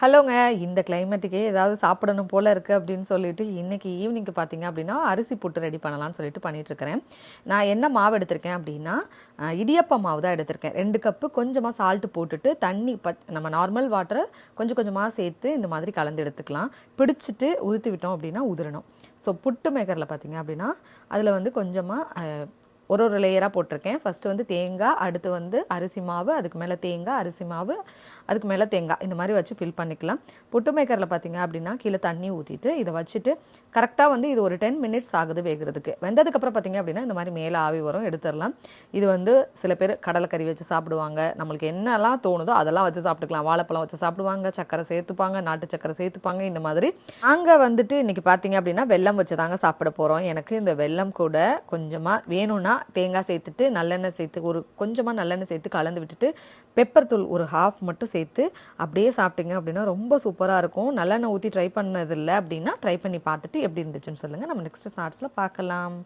ஹலோங்க. இந்த கிளைமேட்டுக்கே ஏதாவது சாப்பிடணும் போல இருக்குது அப்படின்னு சொல்லிட்டு இன்றைக்கி ஈவினிங்க்கு பார்த்தீங்க அப்படின்னா அரிசி புட்டு ரெடி பண்ணலாம்னு சொல்லிட்டு பண்ணிகிட்ருக்கிறேன். நான் என்ன மாவு எடுத்திருக்கேன் அப்படின்னா இடியப்ப மாவு தான் எடுத்திருக்கேன். 2 கப்பு கொஞ்சமாக சால்ட்டு போட்டுட்டு தண்ணி நம்ம நார்மல் வாட்டரை கொஞ்சம் கொஞ்சமாக சேர்த்து இந்த மாதிரி கலந்து எடுத்துக்கலாம். பிடிச்சிட்டு ஊற்றி விட்டோம் அப்படின்னா உதிரணும். ஸோ புட்டு மேக்கரில் பார்த்தீங்க அப்படின்னா அதில் வந்து கொஞ்சமாக ஒரு லேயராக போட்டிருக்கேன். ஃபஸ்ட்டு வந்து தேங்காய், அடுத்து வந்து அரிசி மாவு, அதுக்கு மேலே தேங்காய், அரிசி மாவு, அதுக்கு மேலே தேங்காய், இந்த மாதிரி வச்சு ஃபில் பண்ணிக்கலாம். புட்டு மேக்கரில் பார்த்தீங்க அப்படின்னா கீழே தண்ணி ஊற்றிட்டு இதை வச்சுட்டு கரெக்டாக வந்து இது ஒரு 10 மினிட்ஸ் ஆகுது வேகிறதுக்கு. வெந்ததுக்கப்புறம் பார்த்தீங்க அப்படின்னா இந்த மாதிரி மேலே ஆவி வரும், எடுத்துடலாம். இது வந்து சில பேர் கடலைக்கறி வச்சு சாப்பிடுவாங்க. நம்மளுக்கு என்னெல்லாம் தோணுதோ அதெல்லாம் வச்சு சாப்பிட்டுக்கலாம். வாழைப்பழம் வச்சு சாப்பிடுவாங்க, சக்கரை சேர்த்துப்பாங்க, நாட்டு சக்கரை சேர்த்துப்பாங்க. இந்த மாதிரி அங்கே வந்துட்டு இன்றைக்கி பார்த்தீங்க அப்படின்னா வெல்லம் வச்சு தாங்க சாப்பிட போகிறோம். எனக்கு இந்த வெல்லம் கூட கொஞ்சமாக வேணும்னா தேங்காய் சேர்த்துட்டு நல்லெண்ணெய் சேர்த்து கொஞ்சமாக நல்லெண்ணெய் சேர்த்து கலந்து விட்டுட்டு பெப்பர் தூள் ஒரு ஹாஃப் மட்டும் சேர்த்து அப்படியே சாப்பிட்டீங்க அப்படின்னா ரொம்ப சூப்பராக இருக்கும். நல்லெண்ணெய் ஊற்றி ட்ரை பண்ணதில்லை அப்படின்னா ட்ரை பண்ணி பார்த்துட்டு எப்படி இருந்துச்சுன்னு சொல்லுங்கள். நம்ம நெக்ஸ்ட் ஷார்ட்ஸில் பார்க்கலாம்.